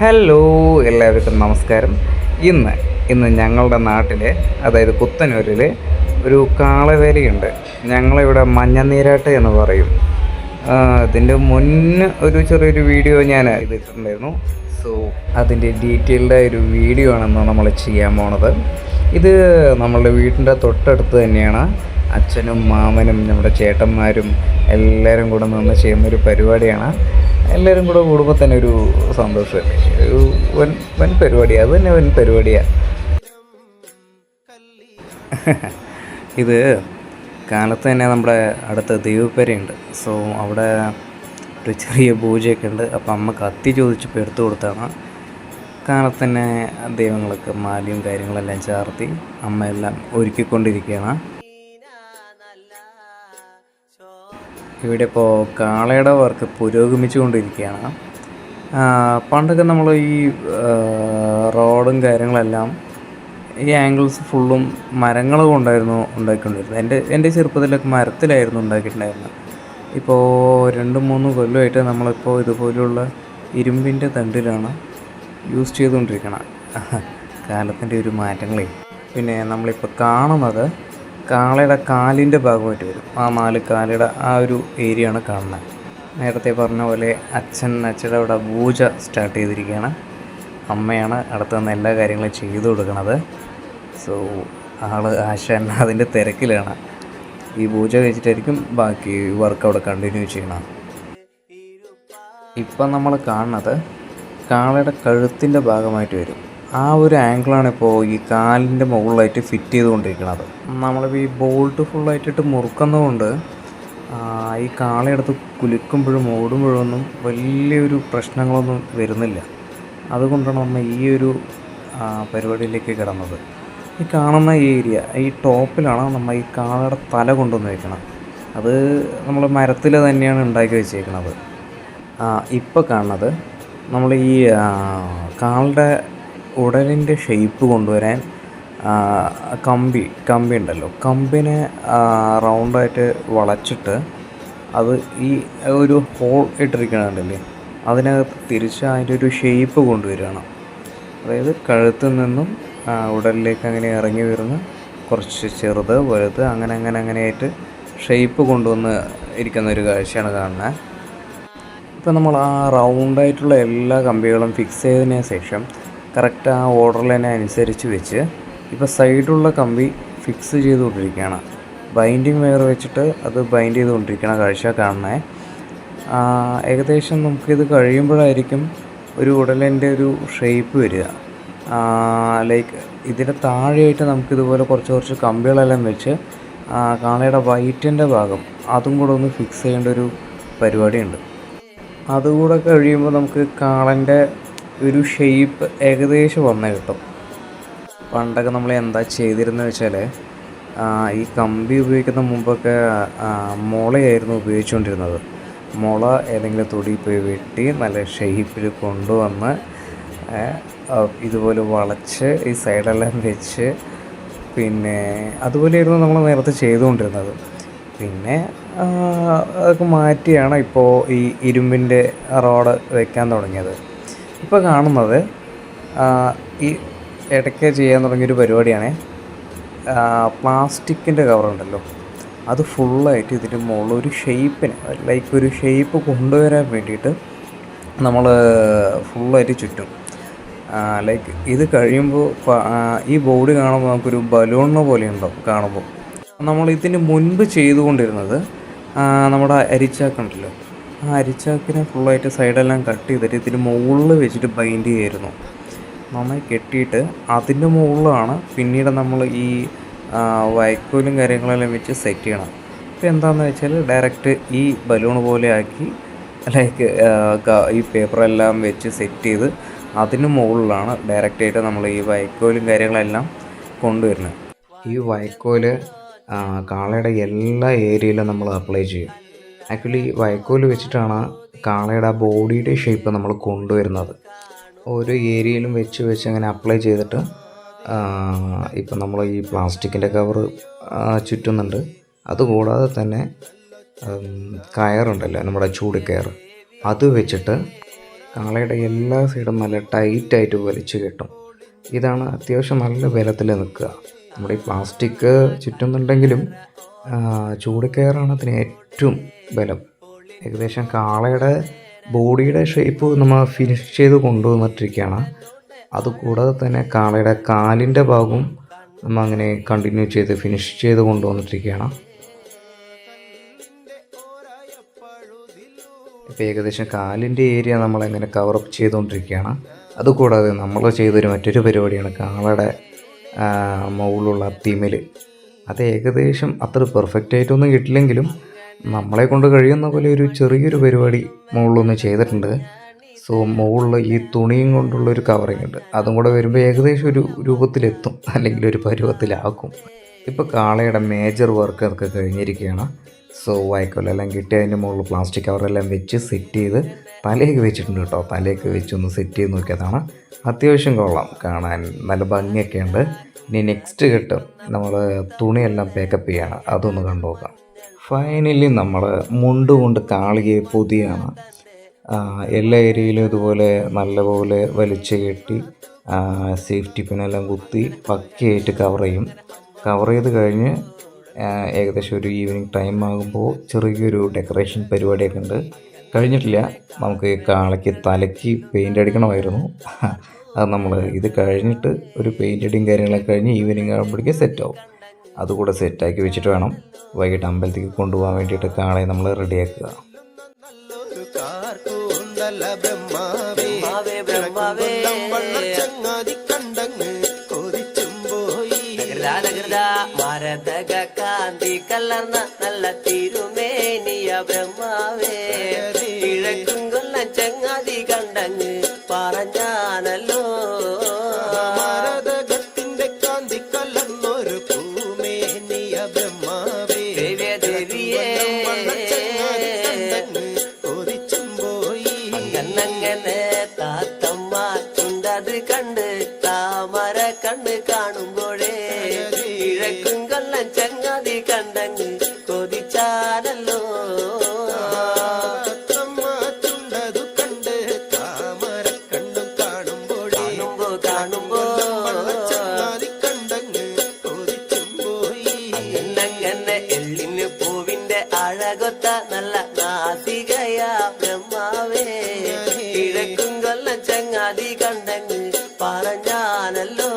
Hello, എല്ലാവർക്കും നമസ്കാരം. ഇന്ന് ഞങ്ങളുടെ നാട്ടിൽ, അതായത് പുത്തനൂരിൽ ഒരു കാളവേലയുണ്ട്. ഞങ്ങളിവിടെ മഞ്ഞനീരാട്ട് എന്ന് പറയും. ഇതിൻ്റെ മുന്നേ ഒരു ചെറിയൊരു വീഡിയോ ഞാൻ ചെയ്തിട്ടുണ്ടായിരുന്നു. സോ അതിൻ്റെ ഡീറ്റെയിൽഡായ ഒരു വീഡിയോ ആണെന്ന് നമ്മൾ ചെയ്യാൻ പോണത്. ഇത് നമ്മളുടെ വീടിൻ്റെ തൊട്ടടുത്ത് തന്നെയാണ്. അച്ഛനും മാമനും നമ്മുടെ ചേട്ടന്മാരും എല്ലാവരും കൂടെ നിന്ന് ചെയ്യുന്നൊരു പരിപാടിയാണ്. എല്ലാവരും കൂടെ കൂടുമ്പോൾ തന്നെ ഒരു സന്തോഷമല്ലേ, ഒരു വൻ പരിപാടിയാണ്. അത് തന്നെ വൻ പരിപാടിയാണ്. ഇത് കാലത്ത് തന്നെ നമ്മുടെ അടുത്ത ദൈവപ്പേരയുണ്ട്. സോ അവിടെ ഒരു ചെറിയ പൂജയൊക്കെ ഉണ്ട്. അപ്പോൾ അമ്മ കത്തി ചോദിച്ചപ്പോൾ എടുത്തു കൊടുത്താണ്. കാലത്ത് തന്നെ ദൈവങ്ങൾക്ക് മാലയും കാര്യങ്ങളെല്ലാം ചാർത്തി അമ്മ എല്ലാം ഒരുക്കിക്കൊണ്ടിരിക്കുകയാണ്. ഇവിടെ ഇപ്പോൾ കാളയുടെ വർക്ക് പുരോഗമിച്ചുകൊണ്ടിരിക്കുകയാണ്. പണ്ടൊക്കെ നമ്മൾ ഈ റോഡും കാര്യങ്ങളെല്ലാം ഈ ആംഗിൾസ് ഫുള്ളും മരങ്ങൾ കൊണ്ടായിരുന്നു ഉണ്ടാക്കിക്കൊണ്ടിരുന്നത്. എൻ്റെ ചെറുപ്പത്തിലൊക്കെ മരത്തിലായിരുന്നു ഉണ്ടാക്കിയിട്ടുണ്ടായിരുന്നത്. ഇപ്പോൾ 2-3 കൊല്ലമായിട്ട് നമ്മളിപ്പോൾ ഇതുപോലെയുള്ള ഇരുമ്പിൻ്റെ തണ്ടിലാണ് യൂസ് ചെയ്തുകൊണ്ടിരിക്കണം. കാലത്തിൻ്റെ ഒരു മാറ്റങ്ങളേ. പിന്നെ നമ്മളിപ്പോൾ കാണുന്നത് കാളയുടെ കാലിൻ്റെ ഭാഗമായിട്ട് വരും. ആ 4 കാലയുടെ ആ ഒരു ഏരിയയാണ് കാണുന്നത്. നേരത്തെ പറഞ്ഞ പോലെ അച്ഛൻ്റെ അവിടെ പൂജ സ്റ്റാർട്ട് ചെയ്തിരിക്കുകയാണ്. അമ്മയാണ് അടുത്ത് നിന്ന് എല്ലാ കാര്യങ്ങളും ചെയ്തു കൊടുക്കുന്നത്. സോ ആശാൻ അതിൻ്റെ തിരക്കിലാണ്. ഈ പൂജ കഴിച്ചിട്ടായിരിക്കും ബാക്കി വർക്ക് അവിടെ കണ്ടിന്യൂ ചെയ്യണം. ഇപ്പം നമ്മൾ കാണുന്നത് കാളയുടെ കഴുത്തിൻ്റെ ഭാഗമായിട്ട് വരും. ആ ഒരു ആംഗിളാണ് ഇപ്പോൾ ഈ കാലിൻ്റെ മുകളിലായിട്ട് ഫിറ്റ് ചെയ്തുകൊണ്ടിരിക്കുന്നത്. നമ്മളിപ്പോൾ ഈ ബോൾട്ട് ഫുള്ളായിട്ടിട്ട് മുറുക്കുന്നതുകൊണ്ട് ഈ കാളയെടുത്ത് കുലുക്കുമ്പോഴും ഓടുമ്പോഴൊന്നും വലിയൊരു പ്രശ്നങ്ങളൊന്നും വരുന്നില്ല. അതുകൊണ്ടാണ് നമ്മൾ ഈ ഒരു പരിപാടിയിലേക്ക് കിടന്നത്. ഈ കാണുന്ന ഏരിയ, ഈ ടോപ്പിലാണ് നമ്മൾ ഈ കാളയുടെ തല കൊണ്ടുവന്ന് വയ്ക്കണം. അത് നമ്മൾ മരത്തിൽ തന്നെയാണ് ഉണ്ടാക്കി വെച്ചേക്കുന്നത്. ഇപ്പോൾ കാണുന്നത് നമ്മൾ ഈ കാളയുടെ ഉടലിൻ്റെ ഷേപ്പ് കൊണ്ടുവരാൻ കമ്പി ഉണ്ടല്ലോ, കമ്പിനെ റൗണ്ടായിട്ട് വളച്ചിട്ട് അത് ഈ ഒരു ഹോൾ ഇട്ടിരിക്കണുണ്ടല്ലേ, അതിനകത്ത് തിരിച്ച് അതിൻ്റെ ഒരു ഷേപ്പ് കൊണ്ടുവരികയാണ്. അതായത് കഴുത്തിൽ നിന്നും ഉടലിലേക്ക് അങ്ങനെ ഇറങ്ങി വരുന്ന കുറച്ച് ചെറുത് വലുത് അങ്ങനെയായിട്ട് ഷേപ്പ് കൊണ്ടുവന്ന് ഇരിക്കുന്ന ഒരു കാഴ്ചയാണ് കാണുന്നത്. ഇപ്പോൾ നമ്മൾ ആ റൗണ്ടായിട്ടുള്ള എല്ലാ കമ്പികളും ഫിക്സ് ചെയ്തതിന് ശേഷം കറക്റ്റ് ആ ഓർഡറിൽ തന്നെ അനുസരിച്ച് വെച്ച് ഇപ്പോൾ സൈഡിലുള്ള കമ്പി ഫിക്സ് ചെയ്തുകൊണ്ടിരിക്കുകയാണ്. ബൈൻഡിങ് വയർ വെച്ചിട്ട് അത് ബൈൻഡ് ചെയ്തുകൊണ്ടിരിക്കുന്ന കാഴ്ച കാണണേ. ഏകദേശം നമുക്കിത് കഴിയുമ്പോഴായിരിക്കും ഒരു ഉടലിൻ്റെ ഒരു ഷേപ്പ് വരിക. ലൈക്ക് ഇതിൻ്റെ താഴെയായിട്ട് നമുക്കിതുപോലെ കുറച്ച് കമ്പികളെല്ലാം വെച്ച് കാളയുടെ വയറ്റിൻ്റെ ഭാഗം അതും കൂടെ ഒന്ന് ഫിക്സ് ചെയ്യേണ്ട ഒരു പരിപാടിയുണ്ട്. അതുകൂടെ കഴിയുമ്പോൾ നമുക്ക് കാളൻ്റെ ഒരു ഷേപ്പ് ഏകദേശം വന്ന് കിട്ടും. പണ്ടൊക്കെ നമ്മൾ എന്താ ചെയ്തിരുന്നത് വെച്ചാൽ ഈ കമ്പി ഉപയോഗിക്കുന്ന മുമ്പൊക്കെ മുളയായിരുന്നു ഉപയോഗിച്ചുകൊണ്ടിരുന്നത്. മുള ഏതെങ്കിലും തൊടി പോയി വെട്ടി നല്ല ഷേപ്പിൽ കൊണ്ടുവന്ന് ഇതുപോലെ വളച്ച് ഈ സൈഡെല്ലാം വെച്ച് പിന്നെ അതുപോലെയായിരുന്നു നമ്മൾ നേരത്തെ ചെയ്തുകൊണ്ടിരുന്നത്. പിന്നെ അതൊക്കെ മാറ്റിയാണ് ഇപ്പോൾ ഈ ഇരുമ്പിൻ്റെ റോഡ് വയ്ക്കാൻ തുടങ്ങിയത്. ഇപ്പോൾ കാണുന്നത് ഈ ഇടയ്ക്ക് ചെയ്യാൻ തുടങ്ങിയൊരു പരിപാടിയാണ്. പ്ലാസ്റ്റിക്കിൻ്റെ കവറുണ്ടല്ലോ, അത് ഫുള്ളായിട്ട് ഇതിൻ്റെ മുകളിൽ ഒരു ഷേപ്പിന് ലൈക്ക് ഒരു ഷേപ്പ് കൊണ്ടുവരാൻ വേണ്ടിയിട്ട് നമ്മൾ ഫുള്ളായിട്ട് ചുറ്റും. ലൈക്ക് ഇത് കഴിയുമ്പോൾ ഈ ബോഡി കാണുമ്പോൾ നമുക്കൊരു ബലൂണിനെ പോലെ ഉണ്ടാവും കാണുമ്പോൾ. നമ്മൾ ഇതിന് മുൻപ് ചെയ്തുകൊണ്ടിരുന്നത് നമ്മുടെ അരിച്ചാക്കുണ്ടല്ലോ, ആ അരിച്ചാക്കിനെ ഫുള്ളായിട്ട് സൈഡെല്ലാം കട്ട് ചെയ്തിട്ട് ഇതിന് മുകളിൽ വെച്ചിട്ട് ബൈൻഡ് ചെയ്യായിരുന്നു. നന്നായി കെട്ടിയിട്ട് അതിൻ്റെ മുകളിലാണ് പിന്നീട് നമ്മൾ ഈ വൈക്കോലും കാര്യങ്ങളെല്ലാം വെച്ച് സെറ്റ് ചെയ്യണം. ഇപ്പോൾ എന്താണെന്ന് വെച്ചാൽ ഡയറക്റ്റ് ഈ ബലൂൺ പോലെ ആക്കി ലൈക്ക് ഈ പേപ്പറെല്ലാം വെച്ച് സെറ്റ് ചെയ്ത് അതിന് മുകളിലാണ് ഡയറക്റ്റായിട്ട് നമ്മൾ ഈ വൈക്കോലും കാര്യങ്ങളെല്ലാം കൊണ്ടുവരുന്നത്. ഈ വൈക്കോല് കാളയുടെ എല്ലാ ഏരിയയിലും നമ്മൾ അപ്ലൈ ചെയ്യും. ആക്ച്വലി വൈക്കോല് വെച്ചിട്ടാണ് കാളയുടെ ബോഡിയുടെ ഷേപ്പ് നമ്മൾ കൊണ്ടുവരുന്നത്. ഓരോ ഏരിയയിലും വെച്ച് അങ്ങനെ അപ്ലൈ ചെയ്തിട്ട് ഇപ്പം നമ്മൾ ഈ പ്ലാസ്റ്റിക്കിൻ്റെ കവറ് ചുറ്റുന്നുണ്ട്. അതുകൂടാതെ തന്നെ കയറുണ്ടല്ലോ, നമ്മുടെ ചൂട് കയർ, അത് വെച്ചിട്ട് കാളയുടെ എല്ലാ സൈഡും നല്ല ടൈറ്റായിട്ട് വലിച്ചു കെട്ടും. ഇതാണ് അത്യാവശ്യം നല്ല ബലത്തിൽ നിൽക്കുക. നമ്മുടെ ഈ പ്ലാസ്റ്റിക് ചുറ്റുന്നുണ്ടെങ്കിലും ചൂട് കയറാണ് അതിന് ഏറ്റവും ബലം. ഏകദേശം കാളയുടെ ബോഡിയുടെ ഷേപ്പ് നമ്മൾ ഫിനിഷ് ചെയ്ത് കൊണ്ടുവന്നിട്ടിരിക്കുകയാണ്. അതുകൂടാതെ തന്നെ കാളയുടെ കാലിൻ്റെ ഭാഗവും നമ്മൾ അങ്ങനെ കണ്ടിന്യൂ ചെയ്ത് ഫിനിഷ് ചെയ്ത് കൊണ്ടുവന്നിട്ടിരിക്കുകയാണ്. ഇപ്പോൾ ഏകദേശം കാലിൻ്റെ ഏരിയ നമ്മളങ്ങനെ കവറപ്പ് ചെയ്തുകൊണ്ടിരിക്കുകയാണ്. അതുകൂടാതെ നമ്മൾ ചെയ്തൊരു മറ്റൊരു പരിപാടിയാണ് കാളയുടെ മുകളിലുള്ള തിമിൽ. അത് ഏകദേശം അത്ര പെർഫെക്റ്റ് ആയിട്ടൊന്നും കിട്ടില്ലെങ്കിലും നമ്മളെ കൊണ്ട് കഴിയുന്ന പോലെ ഒരു ചെറിയൊരു പരിപാടി മുകളിലൊന്ന് ചെയ്തിട്ടുണ്ട്. സോ മുകളിൽ ഈ തുണിയും കൊണ്ടുള്ളൊരു കവറിങ് ഉണ്ട്. അതും കൂടെ വരുമ്പോൾ ഏകദേശം ഒരു രൂപത്തിലെത്തും, അല്ലെങ്കിൽ ഒരു പരുവത്തിലാക്കും. ഇപ്പോൾ കാളയുടെ മേജർ വർക്ക് ഒക്കെ കഴിഞ്ഞിരിക്കുകയാണ്. സോ വൈക്കോലെല്ലാം കിട്ടി അതിൻ്റെ മുകളിൽ പ്ലാസ്റ്റിക് കവറെല്ലാം വെച്ച് സെറ്റ് ചെയ്ത് തലയൊക്കെ വെച്ചിട്ടുണ്ട് കേട്ടോ. തലയൊക്കെ വെച്ചൊന്ന് സെറ്റ് ചെയ്ത് നോക്കിയതാണ്. അത്യാവശ്യം കൊള്ളാം, കാണാൻ നല്ല ഭംഗിയൊക്കെ ഉണ്ട്. ഇനി നെക്സ്റ്റ് ഘട്ടം നമ്മൾ തുണിയെല്ലാം പാക്കപ്പ് ചെയ്യാണ്, അതൊന്ന് കണ്ടു നോക്കാം. ഫൈനലി നമ്മൾ മുണ്ട് കൊണ്ട് കാളിയെ പൊതിയാണ്. എല്ലാ ഏരിയയിലും ഇതുപോലെ നല്ലപോലെ വലിച്ചു കെട്ടി സേഫ്റ്റി പിന്നെല്ലാം കുത്തി പക്കയായിട്ട് കവർ ചെയ്യും. കവർ ചെയ്ത് കഴിഞ്ഞ് ഏകദേശം ഒരു ഈവനിങ് ടൈം ആകുമ്പോൾ ചെറിയൊരു ഡെക്കറേഷൻ പരിപാടിയൊക്കെ ഉണ്ട്. കഴിഞ്ഞിട്ടില്ല, നമുക്ക് കാളയ്ക്ക് തലയ്ക്ക് പെയിൻ്റ് അടിക്കണമായിരുന്നു. അത് നമ്മൾ ഇത് കഴിഞ്ഞിട്ട് ഒരു പെയിൻ്റ് അടിയും കാര്യങ്ങളൊക്കെ കഴിഞ്ഞ് ഈവനിങ് ആകുമ്പോഴേക്കും സെറ്റാവും. അതുകൂടെ സെറ്റാക്കി വെച്ചിട്ട് വേണം വൈകിട്ട് അമ്പലത്തേക്ക് കൊണ്ടുപോകാൻ വേണ്ടിയിട്ട് കാളയെ നമ്മൾ റെഡിയാക്കുക. മരതക കാന്തി കലർന്ന നല്ല തിരുമേനിയ ബ്രഹ്മാവേ, കിഴക്കും കൊല്ലം ചങ്ങാതി കണ്ടങ്ങ് പറഞ്ഞാനല്ലോ. മരതകത്തിന്റെ കാന്തി കലർന്നൊരു പൂമേനിയ ബ്രഹ്മാവേ, ദേവിയെ കൊതിച്ചും പോയി. അങ്ങനെ താത്തമ്മ ചുണ്ടത് കണ്ട് താമര കണ്ണ് കാണുമ്പോഴേ കിഴക്കും കൊല്ലം ചങ്ങാതി കണ്ടങ്ങ് കൊതിച്ചാനല്ലോ. ചുണ്ടതു കണ്ട് താമര കണ്ണും കാണുമ്പോ ചങ്ങാതി കണ്ടങ്ങ് കൊതിച്ചും പോയി. അങ്ങനെ എള്ളിന് പൂവിന്റെ അഴകൊത്ത നല്ല നാസികയാ ബ്രഹ്മാവേ, കിഴക്കും കൊല്ലം ചങ്ങാതി കണ്ടങ്ങ് പറഞ്ഞാനല്ലോ.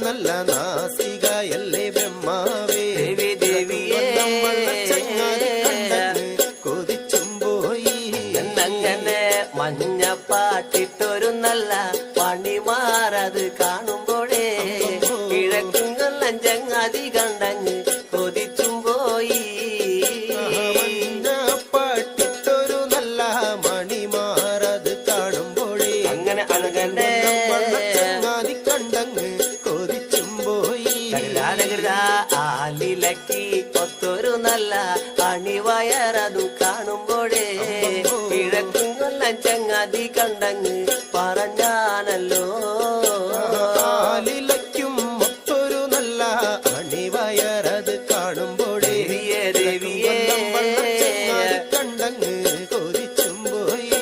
നല്ല നാസികയല്ലേ ബ്രഹ്മാവേ, ദേവിയെ കൊതിച്ചും പോയി. അങ്ങനെ മഞ്ഞപ്പാട്ടിട്ടൊരു നല്ല പണിമാറത് കാണുമ്പോഴേ കിഴക്കും കൊല്ലം ചങ്ങാതി കണ്ടങ്ങ് കൊതിച്ചും പോയി. മഞ്ഞപ്പാട്ടിട്ടൊരു നല്ല മണിമാറത് കാണുമ്പോഴേ അങ്ങനെ അഴകന്റെ ചങ്ങാതി കണ്ടങ്ങ് ആലിലക്കി ഒത്തൊരു നല്ല അണിവയറതു കാണുമ്പോഴേ കിഴക്കും കൊല്ലം ചങ്ങാതി കണ്ടങ്ങ് പറഞ്ഞാനല്ലോ. ആലിലക്കും ഒത്തൊരു നല്ല അണിവയറത് കാണുമ്പോഴേ ദേവിയെ കണ്ടങ്ങ് കൊതിച്ചും പോയി.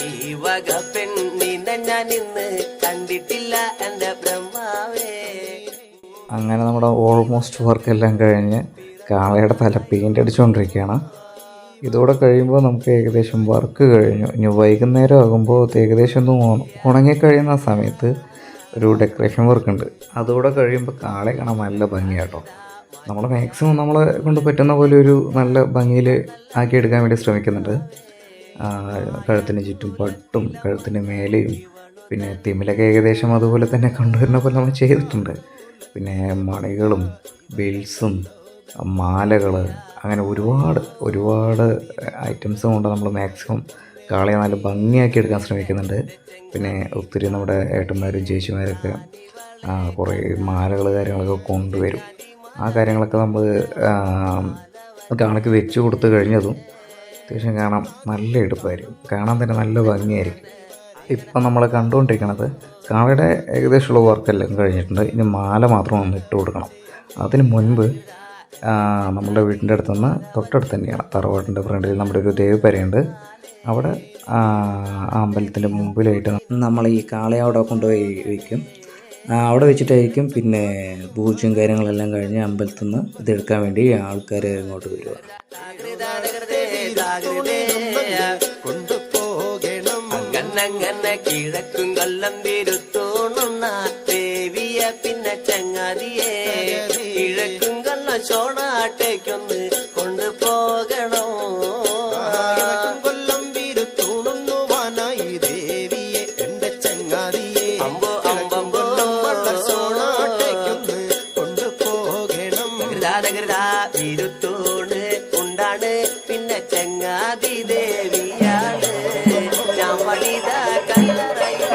ഈ വക പെണ്ണിനെ ഞാൻ ഇന്ന് കണ്ടിട്ടില്ല എന്റെ ബ്രഹ്മാവേ. അങ്ങനെ നമ്മുടെ ഓൾമോസ്റ്റ് വർക്കെല്ലാം കഴിഞ്ഞ് കാളയുടെ തല പെയിൻ്റ് അടിച്ചുകൊണ്ടിരിക്കുകയാണ്. ഇതോടെ കഴിയുമ്പോൾ നമുക്ക് ഏകദേശം വർക്ക് കഴിഞ്ഞു. ഇനി വൈകുന്നേരം ആകുമ്പോൾ ഏകദേശം ഒന്ന് ഉണങ്ങിക്കഴിയുന്ന സമയത്ത് ഒരു ഡെക്കറേഷൻ വർക്ക് ഉണ്ട്. അതോടെ കഴിയുമ്പോൾ കാളയെ കാണാൻ നല്ല ഭംഗിയാട്ടോ. നമ്മൾ മാക്സിമം നമ്മളെ കൊണ്ട് പറ്റുന്ന പോലെ ഒരു നല്ല ഭംഗിയിൽ ആക്കിയെടുക്കാൻ വേണ്ടി ശ്രമിക്കുന്നുണ്ട്. കഴുത്തിന് ചുറ്റും പട്ടും കഴുത്തിന് മേലെയും പിന്നെ തിമിലൊക്കെ ഏകദേശം അതുപോലെ തന്നെ കൊണ്ടുവരുന്ന പോലെ നമ്മൾ ചെയ്തിട്ടുണ്ട്. പിന്നെ മണികളും ബെൽസും മാലകൾ അങ്ങനെ ഒരുപാട് ഐറ്റംസ് കൊണ്ട് നമ്മൾ മാക്സിമം കാളയെ നല്ല ഭംഗിയാക്കി എടുക്കാൻ ശ്രമിക്കുന്നുണ്ട്. പിന്നെ ഒത്തിരി നമ്മുടെ ഏട്ടന്മാരും ചേച്ചിമാരൊക്കെ കുറേ മാലകൾ കാര്യങ്ങളൊക്കെ കൊണ്ടുവരും. ആ കാര്യങ്ങളൊക്കെ നമ്മൾ കാളയ്ക്ക് വെച്ച് കൊടുത്ത് കഴിഞ്ഞതും അത്യാവശ്യം കാണാൻ നല്ല എടുപ്പായിരിക്കും, കാണാൻ തന്നെ നല്ല ഭംഗിയായിരിക്കും. ഇപ്പം നമ്മൾ കണ്ടുകൊണ്ടിരിക്കുന്നത് കാളയുടെ ഏകദേശമുള്ള വർക്കെല്ലാം കഴിഞ്ഞിട്ടുണ്ട്. ഇനി മാല മാത്രം ഒന്ന് ഇട്ട് കൊടുക്കണം. അതിന് മുൻപ് നമ്മുടെ വീടിൻ്റെ അടുത്തുനിന്ന് തൊട്ടടുത്ത് തന്നെയാണ്. തറവാടിൻ്റെ ഫ്രണ്ടിൽ നമ്മുടെ ഒരു ദേവപ്പരയുണ്ട്. അവിടെ അമ്പലത്തിൻ്റെ മുമ്പിലായിട്ട് നമ്മൾ ഈ കാളയെ അവിടെ കൊണ്ടുപോയി വയ്ക്കും. അവിടെ വെച്ചിട്ടായിരിക്കും പിന്നെ പൂജയും കാര്യങ്ങളെല്ലാം കഴിഞ്ഞ് അമ്പലത്തിൽ നിന്ന് ഇതെടുക്കാൻ വേണ്ടി ആൾക്കാർ ഇങ്ങോട്ട് വരിക. അങ്ങനെ കിഴക്കും കൊല്ലം തിരുത്തോണുന്ന ദേവിയ പിന്നെ ചങ്ങാതിയെ കിഴക്കും കൊല്ലം ചോണാട്ടേക്കൊന്ന് കൊണ്ടുപോകണോ. കൊല്ലം തിരുത്തോണുവാനായി ദേവിയെ എന്റെ ചങ്ങാതിയെ അമ്പോ അമ്പമ്പോ ചോണാട്ടേക്കൊന്ന് കൊണ്ടുപോകണം. തിരുത്തോണ് ഉണ്ടാണ് പിന്നെ ചങ്ങാതി ദേവിയാണ്. ഞാൻ പണിത കല്ലറയിൽ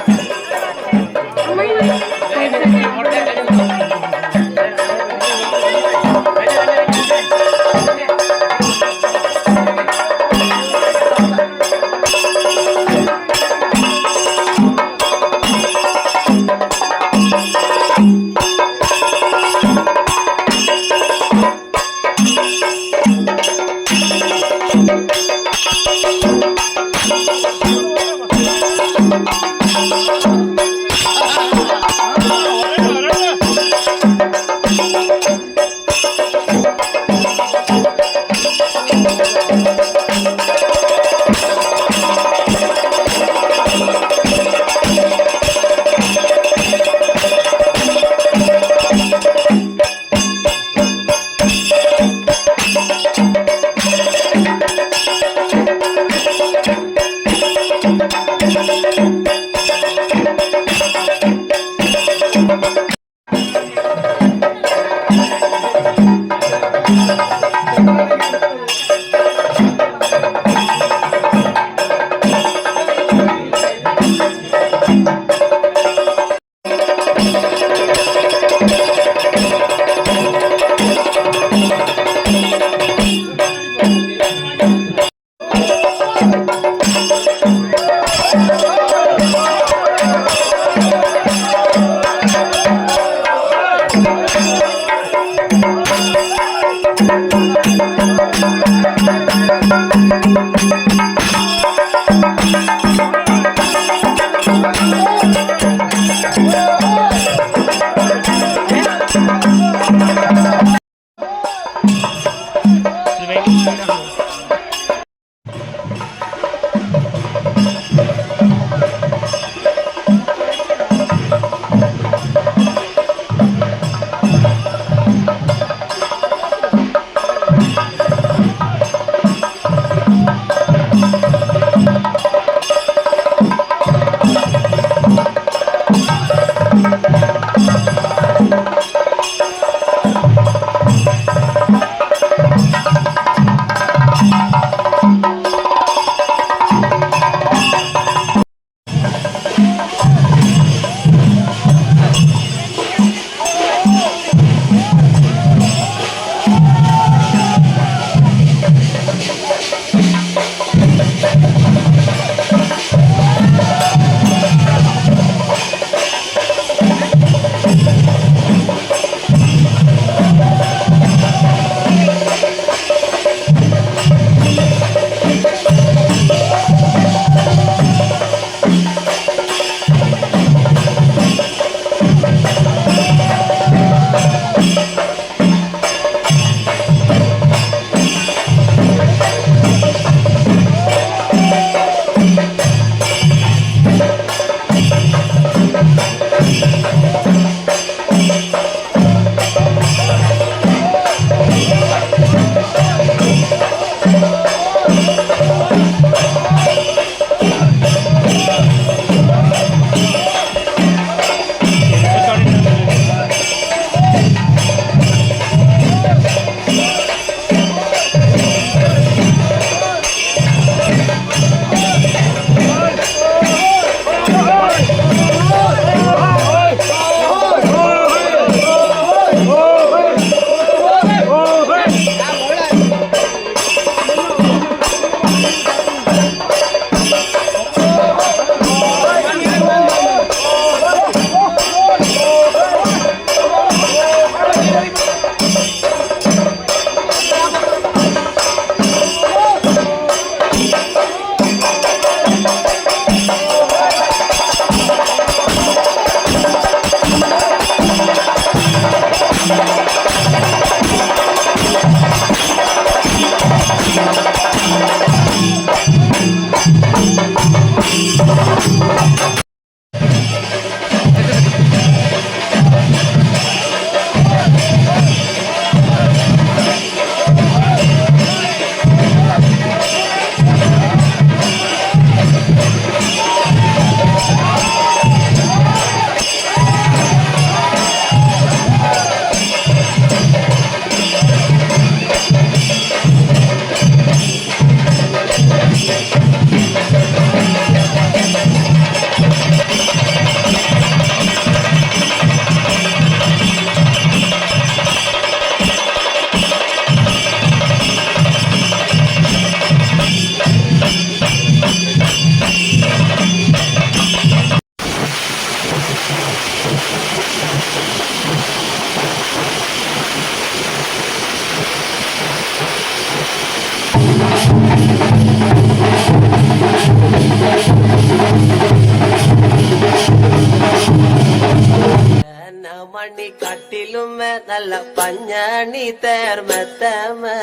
മണി കട്ടിലുമേ നല്ല പഞ്ഞാണി തേർമെത്തമേ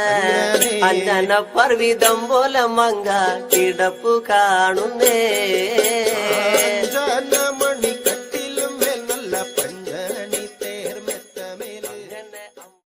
അഞ്ജന പർവിതം പോലെ മങ്ക കിടപ്പു കാണുന്നേ അഞ്ജന